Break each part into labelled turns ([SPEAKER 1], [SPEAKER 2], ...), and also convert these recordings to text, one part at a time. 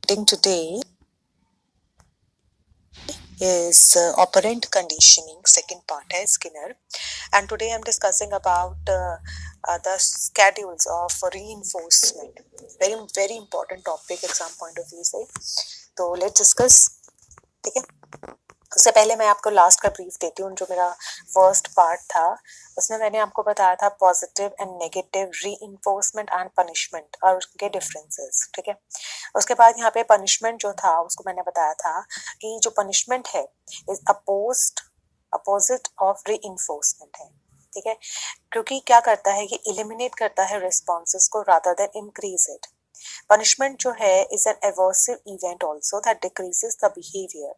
[SPEAKER 1] Today is operant conditioning, second part है Skinner, and today I'm discussing about the schedules of reinforcement. Very important topic exam point of view से, तो let's discuss. ठीक है, उससे पहले मैं आपको लास्ट का ब्रीफ देती हूँ. जो मेरा फर्स्ट पार्ट था उसमें मैंने आपको बताया था positive and negative reinforcement and punishment और उनके डिफरेंसेस. ठीक है, उसके बाद यहाँ पे पनिशमेंट जो था उसको मैंने बताया था कि जो पनिशमेंट है इज अपोजिट ऑफ रीइंफोर्समेंट है. ठीक है, क्योंकि क्या करता है ये एलिमिनेट करता है रिस्पॉन्सेस को rather than increase it. Punishment जो है is an aversive event also that decreases the behaviour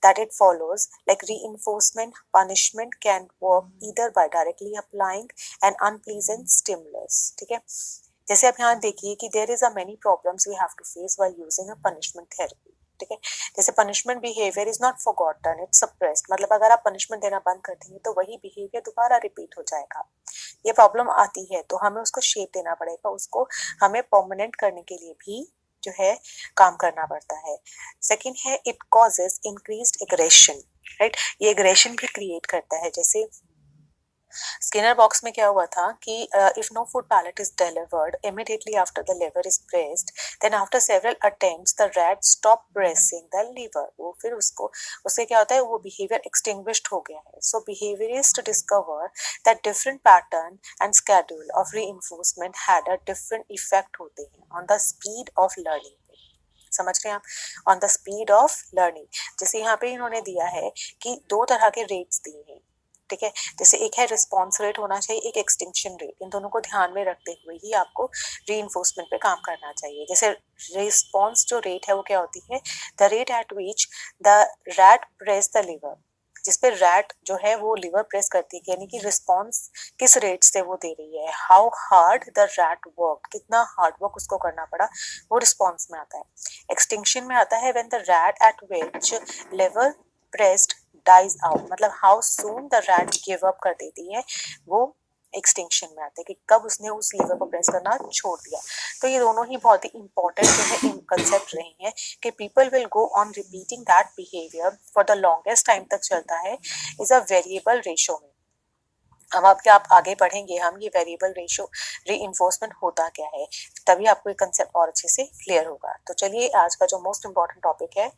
[SPEAKER 1] that it follows. Like reinforcement, punishment can work either by directly applying an unpleasant stimulus. ठीक है, जैसे आप यहाँ देखिए कि there is a many problems we have to face while using a punishment therapy. ठीक है, जैसे punishment behaviour is not forgotten, it's suppressed. मतलब अगर आप पनिशमेंट देना बंद कर देंगे तो वही बिहेवियर दोबारा रिपीट हो जाएगा. ये प्रॉब्लम आती है तो हमें उसको शेप देना पड़ेगा, उसको हमें परमानेंट करने के लिए भी जो है काम करना पड़ता है. सेकंड है it causes increased aggression. Right, ये एग्रेशन भी क्रिएट करता है. जैसे स्किनर बॉक्स में क्या हुआ था कि if no food pellet is delivered immediately after the lever is pressed, then after several attempts the rat stop pressing the lever. वो फिर उससे क्या होता है, वो बिहेवियर एक्सटिंग्विश्ड हो गया है. So behaviourist discover that different pattern and schedule of reinforcement had a different effect होते हैं on the speed of learning. समझ रहे हैं आप, on the speed of learning. जैसे यहाँ पे इन्होंने दिया है कि दो तरह के रेट्स दिए हैं. ठीक है, जैसे एक है रिस्पॉन्स रेट होना चाहिए, एक एक्सटिंक्शन रेट. इन दोनों को ध्यान में रखते हुए ही आपको रीइंफोर्समेंट पे काम करना चाहिए. जैसे रिस्पॉन्स जो रेट है वो क्या होती है, the rate at which the rat press the liver. जिसपे रैट जो है वो लिवर प्रेस करती है, यानी कि रिस्पॉन्स किस रेट से वो दे रही है. How hard the rat work, कितना हार्ड वर्क उसको करना पड़ा, वो रिस्पॉन्स में आता है. एक्सटिंक्शन में आता है when the rat at which lever pressed dies out. मतलब how soon the rat give up कर देती है, वो एक्सटिंक्शन में आते हैं कि कब उसने उस लीवर को प्रेस करना छोड़ दिया. तो ये दोनों ही बहुत ही इंपॉर्टेंट जो है कंसेप्ट रहे हैं कि people will go on repeating that behaviour for the longest time तक चलता है इज अ वेरिएबल रेशो में. अब आप आगे पढ़ेंगे हम ये वेरिएबल रेशो रीइंफोर्समेंट होता क्या है, तभी आपको ये कंसेप्ट और अच्छे से क्लियर होगा. तो चलिए आज का जो मोस्ट इम्पॉर्टेंट टॉपिक है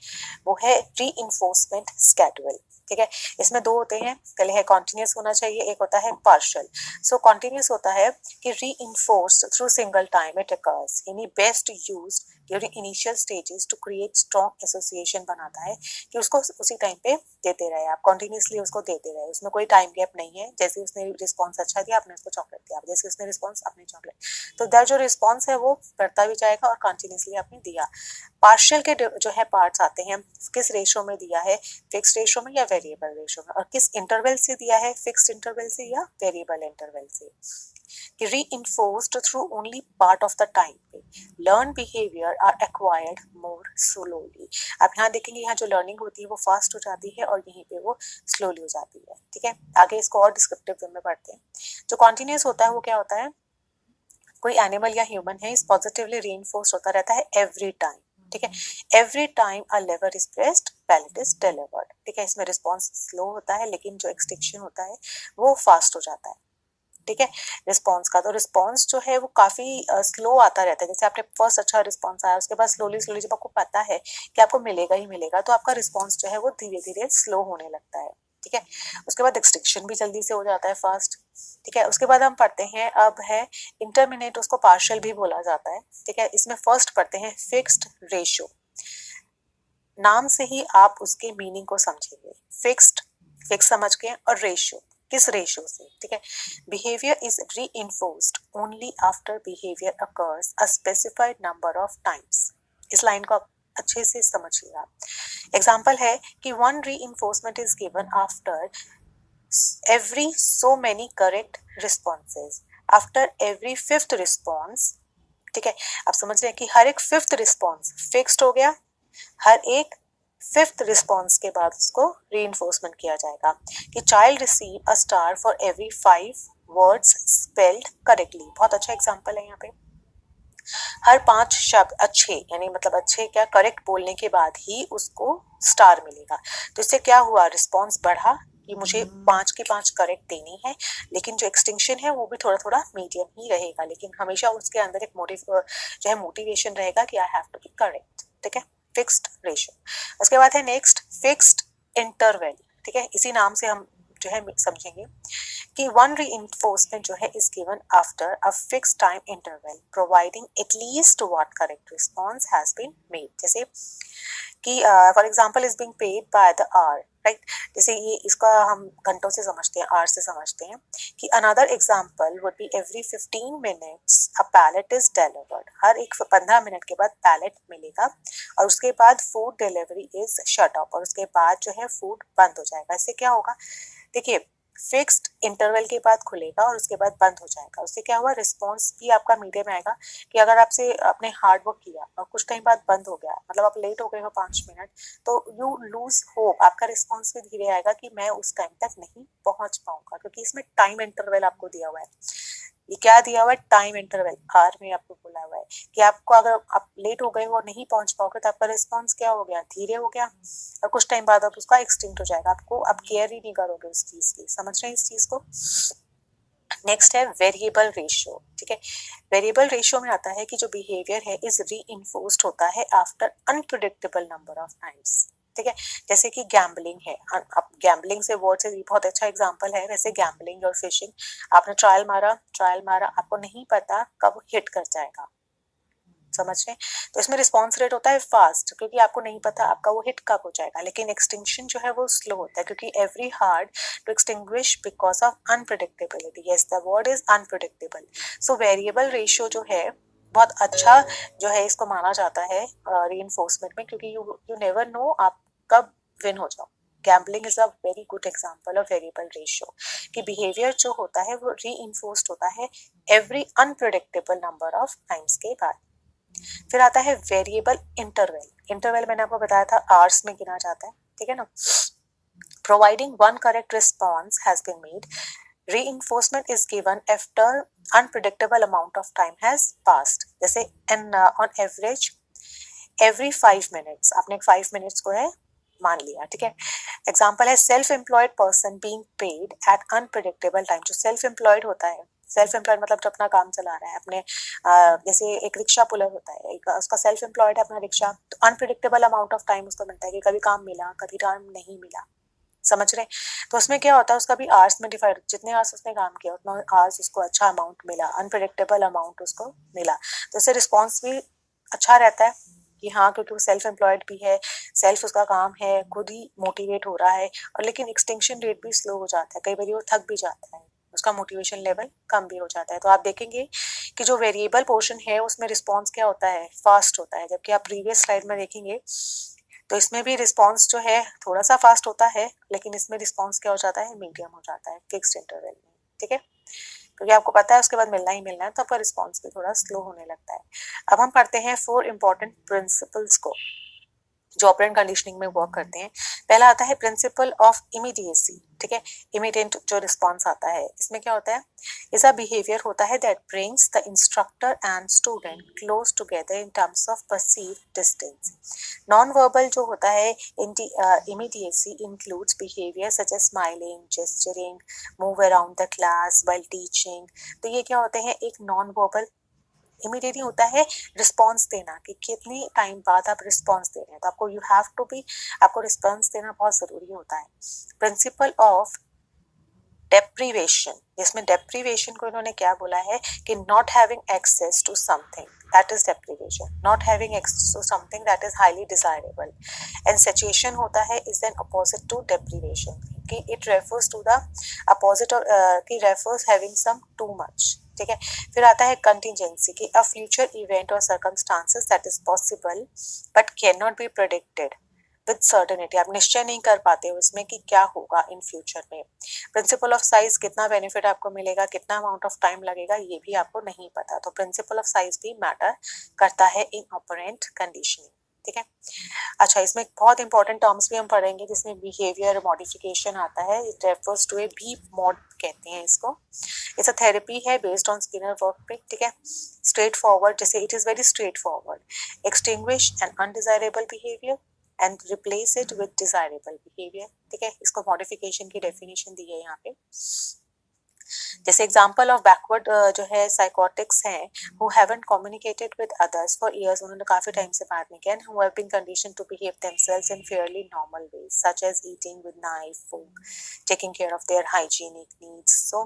[SPEAKER 1] वो है रीइंफोर्समेंट स्केड्यूल. ठीक है, इसमें दो होते हैं, पहले है कॉन्टिन्यूस होना चाहिए, एक होता है पार्शियल. सो कॉन्टिन्यूस होता है कि reinforced through single time it occurs, यानी best used during initial stages to create strong association बनाता है कि उसको उसी टाइम पे देते रहे आप, कॉन्टिन्यूसली उसको देते रहे, उसमें कोई टाइम गैप नहीं है. जैसे उसने रिस्पॉन्स अच्छा दिया आपने उसको चॉकलेट दिया, जैसे उसने रिस्पॉन्स आपने चॉकलेट, तो दर जो रिस्पॉन्स है वो बढ़ता भी जाएगा और कंटिन्यूसली आपने दिया. पार्शियल के जो है पार्ट्स आते हैं, किस रेशो में दिया है, फिक्स्ड रेशो में या वेरिएबल रेशो में, और किस इंटरवल से दिया है, फिक्स्ड इंटरवल से या वेरिएबल इंटरवल से. कि reinforced through only part of the time पे learn behavior are acquired more slowly. आप यहाँ देखेंगे, यहाँ जो लर्निंग होती है वो फास्ट हो जाती है और यहीं पे वो स्लोली हो जाती है. ठीक है, आगे इसको और डिस्क्रिप्टिव वे में पढ़ते हैं. जो कॉन्टिन्यूस होता है वो क्या होता है, कोई एनिमल या ह्यूमन है, इस पॉजिटिवली रीइंफोर्स होता रहता है एवरी टाइम. ठीक है, every time a lever is pressed pellet is delivered. ठीक है, इसमें रिस्पॉन्स स्लो होता है लेकिन जो एक्सटिंक्शन होता है वो फास्ट हो जाता है. ठीक है, रिस्पॉन्स का तो रिस्पॉन्स जो है वो काफी स्लो आता रहता है. जैसे आपने फर्स्ट अच्छा रिस्पॉन्स आया, उसके बाद स्लोली स्लोली जब आपको पता है कि आपको मिलेगा ही मिलेगा, तो आपका रिस्पॉन्स जो है वो धीरे धीरे स्लो होने लगता है. ठीक है, उसके बाद एक्सटिंक्शन भी जल्दी से हो जाता है फास्ट. ठीक है, उसके बाद हम पढ़ते हैं अब है इंटरमिनेट, उसको पार्शियल भी बोला जाता है. ठीक है, इसमें फर्स्ट पढ़ते हैं फिक्स्ड रेशियो. नाम से ही आप उसके मीनिंग को समझेंगे. फिक्स्ड, फिक्स समझ के, और रेशियो, किस रेशियो से. ठीक है, behaviour is reinforced only after behaviour occurs a specified number of times. इस लाइन को आप अच्छे से समझिएगा. एग्जाम्पल है कि one reinforcement is given after every so many correct responses, after every fifth response. ठीक है, आप समझ रहे हैं कि हर एक फिफ्थ रिस्पॉन्स फिक्स्ड हो गया, हर एक फिफ्थ रिस्पॉन्स के बाद उसको रीइंफोर्समेंट किया जाएगा. कि child receive a star for every 5 words spelled correctly. बहुत अच्छा एग्जांपल है यहाँ पे. हर 5 शब्द अच्छे यानी मतलब अच्छे क्या करेक्ट बोलने के बाद ही उसको स्टार मिलेगा। तो इससे क्या हुआ, रिस्पॉन्स बढ़ा कि मुझे 5 की 5 करेक्ट देनी है, लेकिन जो एक्सटिंक्शन है वो भी थोड़ा थोड़ा मीडियम ही रहेगा, लेकिन हमेशा उसके अंदर एक जो है मोटिवेशन रहेगा कि I have to be correct. ठीक है, फिक्स्ड रेशियो। उसके बाद है नेक्स्ट फिक्स्ड इंटरवल। ठीक है, इसी नाम से हम जो है समझेंगे कि वन reinforcement जो है is given after a fixed time interval providing at least what correct response has been made। जैसे कि for example is being paid by the hour, right. जैसे ये इसका हम घंटों से समझते हैं, आवर से समझते हैं कि another example would be every 15 minutes a pallet is delivered. हर एक 15 मिनट के बाद पैलेट मिलेगा और उसके बाद food delivery is shut off, और उसके बाद जो है फूड बंद हो जाएगा। इससे क्या होगा, देखिए फिक्स्ड इंटरवल के बाद खुलेगा और उसके बाद बंद हो जाएगा। उससे क्या हुआ, रिस्पॉन्स भी आपका मीडियम आएगा कि अगर आपसे आपने हार्ड वर्क किया और कुछ टाइम बाद बंद हो गया, मतलब आप लेट हो गए हो 5 मिनट, तो यू लूज होप, आपका रिस्पॉन्स भी धीरे आएगा कि मैं उस टाइम तक नहीं पहुंच पाऊंगा, क्योंकि इसमें टाइम इंटरवल आपको दिया हुआ है। ये क्या दिया हुआ है, टाइम इंटरवल, आर में आपको बोला हुआ है कि आपको अगर आप लेट हो गए हो और नहीं पहुंच पाओगे तो आपका रिस्पॉन्स क्या हो गया, धीरे हो गया, और कुछ टाइम बाद आप उसका एक्सटिंक्ट हो जाएगा। आपको आप केयर ही नहीं करोगे उस चीज की। समझ रहे हैं इस चीज को। नेक्स्ट है वेरिएबल रेशियो। ठीक है, वेरिएबल रेशियो में आता है कि जो बिहेवियर है इज रीइंफोर्स्ड होता है after unpredictable number of times. ठीक है, जैसे कि गैम्बलिंग है, अब गैम्बलिंग से वर्ड से बहुत अच्छा एग्जांपल है। वैसे गैम्बलिंग और फिशिंग, आपने ट्रायल मारा, आपको नहीं पता कब हिट कर जाएगा, समझ रहे हैं। तो इसमें रिस्पॉन्स रेट होता है फास्ट, क्योंकि आपको नहीं पता आपका वो हिट कब हो जाएगा, लेकिन एक्सटिंक्शन जो है वो स्लो होता है, क्योंकि every hard to extinguish because of unpredictability. Yes, the word is unpredictable. So variable ratio जो है बहुत अच्छा जो है इसको माना जाता है रीइंफोर्समेंट में, क्योंकि यू नेवर नो आप कब विन हो जाओ। Gambling is a very good example of variable ratio कि बिहेवियर जो होता है वो रीइंफोर्स्ड होता है every unpredictable number of times के बाद। फिर आता है वेरिएबल इंटरवल। इंटरवल मैंने आपको बताया था आवर्स में गिना जाता है, ठीक है ना। Providing one correct response has been made, reinforcement is given after unpredictable amount of time has passed। जैसे on average every 5 minutes, आपने 5 मिनट्स को है मान लिया, ठीक है। एग्जाम्पल है self employed person being paid at unpredictable time. जो सेल्फ एम्प्लॉयड होता है, सेल्फ एम्प्लॉयड मतलब जो अपना काम चला रहा है अपने जैसे एक रिक्शा पुलर होता है, एक उसका सेल्फ एम्प्लॉयड है अपना रिक्शा, तो अनप्रिडिक्टेबल अमाउंट ऑफ टाइम उसको मिलता है कि कभी काम मिला कभी काम नहीं मिला, समझ रहे। तो उसमें क्या होता है, उसका भी आवर्स में डिफाइड, जितने आवर्स उसने काम किया उतना आवर्स उसको अच्छा अमाउंट मिला, अनप्रिडिक्टेबल अमाउंट उसको मिला। तो इससे रिस्पॉन्स भी अच्छा रहता है कि हाँ, क्योंकि वो सेल्फ एम्प्लॉयड भी है, सेल्फ उसका काम है, खुद ही मोटिवेट हो रहा है, और लेकिन एक्सटिंक्शन रेट भी स्लो हो जाता है, कई बार वो थक भी जाता है, उसका मोटिवेशन लेवल कम भी हो जाता है। तो आप देखेंगे कि जो वेरिएबल पोर्शन है उसमें रिस्पॉन्स क्या होता है, फास्ट होता है, जबकि आप प्रीवियस स्लाइड में देखेंगे तो इसमें भी रिस्पॉन्स जो है थोड़ा सा फास्ट होता है, लेकिन इसमें रिस्पॉन्स क्या हो जाता है, मीडियम हो जाता है फिक्स्ड इंटरवल में, ठीक है, क्योंकि आपको पता है उसके बाद मिलना ही मिलना है, तो आपका रिस्पॉन्स भी थोड़ा स्लो होने लगता है। अब हम पढ़ते हैं 4 इंपॉर्टेंट प्रिंसिपल्स को जो ऑपरेंट कंडीशनिंग में वर्क करते हैं। पहला आता है प्रिंसिपल ऑफ इमीडिएसी, ठीक है, इमीडिएट जो रिस्पॉन्स आता है, इसमें क्या होता है, ऐसा बिहेवियर होता है that brings the instructor and student close together in terms of perceived distance. Non verbal जो होता है immediacy includes behaviour such as smiling, gesturing, move around the class while teaching. तो ये क्या होते हैं, एक नॉन वर्बल। इमीडिएटली होता है रिस्पॉन्स देना, कि कितने टाइम बाद आप रिस्पॉन्स दे रहे हैं, तो आपको यू हैव टू बी, आपको रिस्पॉन्स देना बहुत जरूरी होता है। प्रिंसिपल ऑफ डेप्रीवेशन, जिसमें डेप्रीवेशन को इन्होंने क्या बोला है कि not having access to something that is deprivation, not having access to something that is highly desirable. And satiation होता है is an opposite to deprivation, कि it refers to the opposite कि refers having some too much, ठीक है। फिर आता है contingency, कि अ फ्यूचर इवेंट और circumstances that is possible but can not be predicted with certainty. आप निश्चय नहीं कर पाते हो इसमें कि क्या होगा इन फ्यूचर में। प्रिंसिपल ऑफ साइज, कितना बेनिफिट आपको मिलेगा, कितना अमाउंट ऑफ टाइम लगेगा, ये भी आपको नहीं पता, तो प्रिंसिपल ऑफ साइज भी मैटर करता है इन ऑपरेंट कंडीशनिंग, ठीक है। अच्छा, इसमें एक बहुत इंपॉर्टेंट टर्म्स भी हम पढ़ेंगे जिसमें बिहेवियर मॉडिफिकेशन आता है। It refers to a B mod कहते हैं इसको। इट्स अ थेरेपी है बेस्ड ऑन स्किनर वर्क पे, ठीक है। स्ट्रेट फॉरवर्ड, जैसे it is very straightforward, extinguish an undesirable behaviour and replace it with desirable behaviour, ठीक है। इसको मॉडिफिकेशन की डेफिनेशन दी है यहाँ पे। जैसे एग्जांपल ऑफ बैकवर्ड जो है साइकोटिक्स हैं who haven't communicated with others for years, उन्होंने काफी टाइम से बात नहीं किया, and who have been conditioned to behave themselves in fairly normal ways such as eating with knife, food, taking care of their hygienic needs. So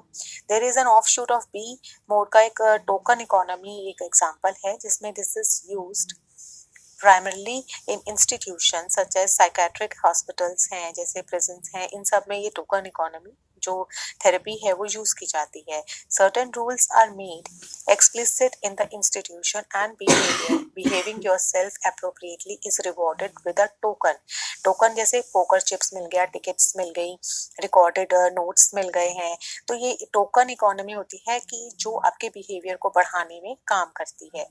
[SPEAKER 1] there is an offshoot of B mod का एक token economy एक example है जिसमें this is used primarily in institutions such as psychiatric hospitals हैं, जैसे prisons हैं, इन सब में ये टोकन इकोनॉमी जो थेरेपी है वो यूज की जाती है। Certain rules are made explicit in the institution and behaving yourself appropriately is rewarded with a token. Token जैसे पोकर चिप्स मिल गया, टिकट्स मिल गई, रिकॉर्डेड नोट्स मिल गए हैं, तो ये टोकन इकोनॉमी होती है कि जो आपके बिहेवियर को बढ़ाने में काम करती है।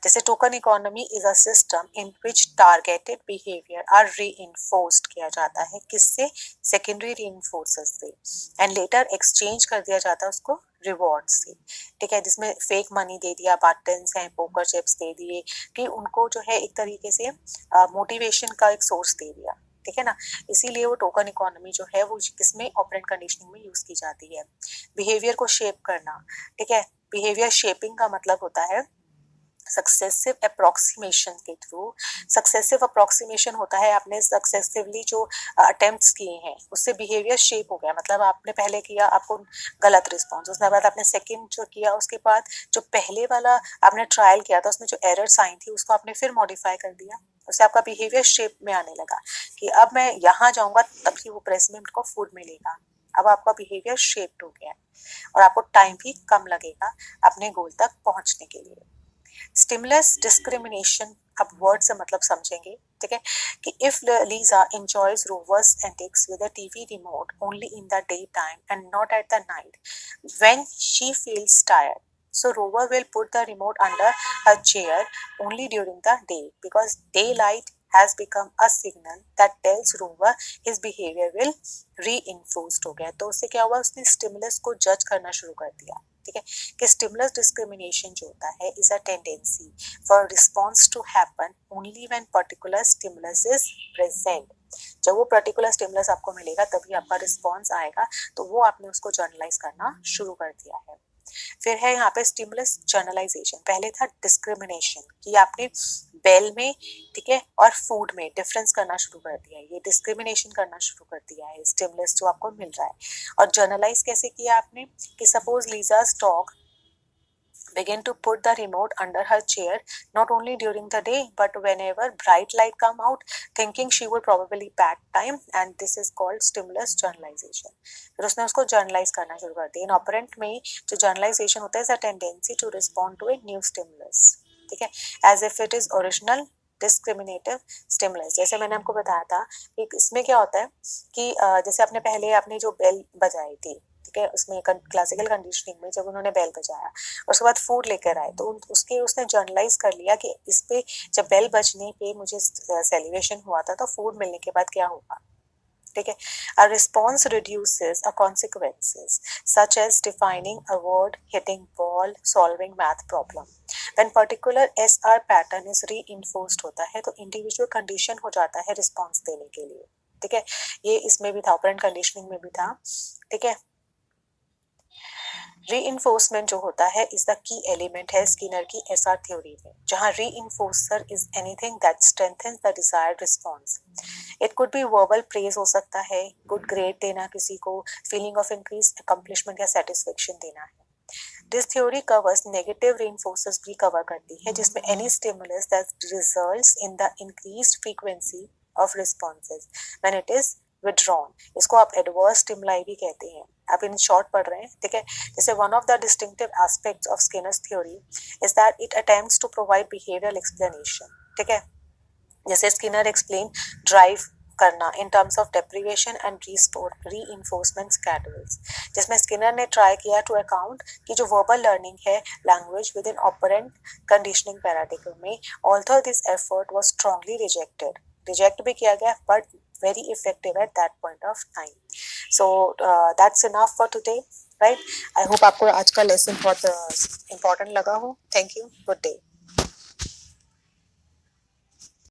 [SPEAKER 1] जैसे token economy is a system in which targeted behaviour are reinforced किया जाता है, किससे? सेकेंडरी रीइंफोर्सर्स से, एंड लेटर एक्सचेंज कर दिया जाता है उसको रिवॉर्ड से, ठीक है। जिसमें फेक मनी दे दिया, बटन्स हैं, पोकर चिप्स दे दिए, कि उनको जो है एक तरीके से मोटिवेशन का एक सोर्स दे दिया, ठीक है ना। इसीलिए वो टोकन इकोनॉमी जो है वो किसमें ऑपरेंट कंडीशनिंग में यूज की जाती है। बिहेवियर को शेप करना, ठीक है। बिहेवियर शेपिंग का मतलब होता है सक्सेसिव अप्रोक्सीमेशन के थ्रू। सक्सेसिव अप्रोक्सीमेशन होता है आपने सक्सेसिवली जो अटेम्प्ट्स किए हैं उससे बिहेवियर शेप हो गया, मतलब आपने पहले किया आपको गलत रिस्पॉन्स, उसके बाद आपने सेकंड जो किया उसके बाद जो पहले वाला आपने ट्रायल किया था उसमें जो एरर्स आई थी उसको आपने फिर मॉडिफाई कर दिया, उससे आपका बिहेवियर शेप में आने लगा कि अब मैं यहाँ जाऊंगा तभी वो प्रेस में को फूड मिलेगा। अब आपका बिहेवियर शेप्ड हो गया है और आपको टाइम भी कम लगेगा अपने गोल तक पहुंचने के लिए। स्टिमुलस डिस्क्रिमिनेशन, अब वर्ड से मतलब समझेंगे, ठीक है। कि if Lisa enjoys Rover's antics with a TV remote only in the day time and not at the night when she feels tired, so Rover will put the remote under her chair only during the day because daylight has become a signal that tells Rover his behavior will reinforced हो गया। तो उससे क्या हुआ, उसने stimulus को जज करना शुरू कर दिया, ठीक है। कि स्टिमुलस डिस्क्रिमिनेशन जो होता है is a tendency for response to happen only when particular stimulus is present. जब वो पर्टिकुलर स्टिमुलस आपको मिलेगा तभी आपका रिस्पॉन्स आएगा, तो वो आपने उसको जर्नलाइज करना शुरू कर दिया है। फिर है यहाँ पे स्टिमुलस जर्नलाइजेशन। पहले था डिस्क्रिमिनेशन कि आपने बेल में, ठीक है, और फूड में डिफरेंस करना शुरू कर दिया है, ये डिस्क्रिमिनेशन करना शुरू कर दिया है स्टिमुलस जो आपको मिल रहा है। और जर्नलाइज कैसे किया आपने कि suppose लीजा's dog begin to put the remote under her chair not only during the day but whenever bright light come out, thinking she would probably bad time, and this is called stimulus journalization। फिर उसने उसको generalized करना शुरू कर दिया। इन operand में जो generalisation होता है, tendency to respond to a new stimulus, ठीक है, as if it is original discriminative stimulus. जैसे मैंने आपको बताया था कि इसमें क्या होता है कि जैसे आपने पहले आपने जो बेल बजाई थी, ठीक है, उसमें क्लासिकल कंडीशनिंग में जब उन्होंने बेल बजाया और उसके बाद फूड लेकर आए तो उसके उसने जर्नलाइज कर लिया कि इस पे जब बेल बजने पे मुझे सेलिब्रेशन हुआ था तो फूड मिलने के बाद क्या होगा, ठीक है। A response reduces a consequences such as defining a word, hitting ball, solving math problem. When particular SR pattern is reinforced होता है तो individual condition हो जाता है response देने के लिए, ठीक है। ये इसमें भी था, ऑपरेंट कंडीशनिंग में भी था, ठीक है। रीइंफोर्समेंट जो होता है इज द की एलिमेंट है स्किनर की एसआर थ्योरी में, जहां reinforcer is anything that strengthens the desired response. It could be verbal praise हो सकता है, गुड ग्रेड देना किसी को, फीलिंग ऑफ इंक्रीज अकम्पलिशमेंट या सेटिस्फेक्शन देना है। This theory covers negative reinforcers भी कवर करती है, जिसमें any stimulus that results in the increased frequency of responses when it is withdrawn, इसको आप एडवर्स स्टिमुलाई भी कहते हैं। आप इन शॉर्ट पढ़ रहे हैं, ठीक है। जैसे one of the distinctive aspects of Skinner's theory is that it attempts to provide behavioural explanation, ठीक है। जैसे स्किनर एक्सप्लेन ड्राइव करना in terms of deprivation and reinforcement schedules, जिसमें स्किनर ने ट्राई किया टू अकाउंट कि जो वर्बल लर्निंग है language within operant conditioning paradigm में, although this effort was strongly reject भी किया गया but very effective at that point of time. So that's enough for today, right? I hope आपको आज का लेसन बहुत important लगा हो. Thank you. Good day.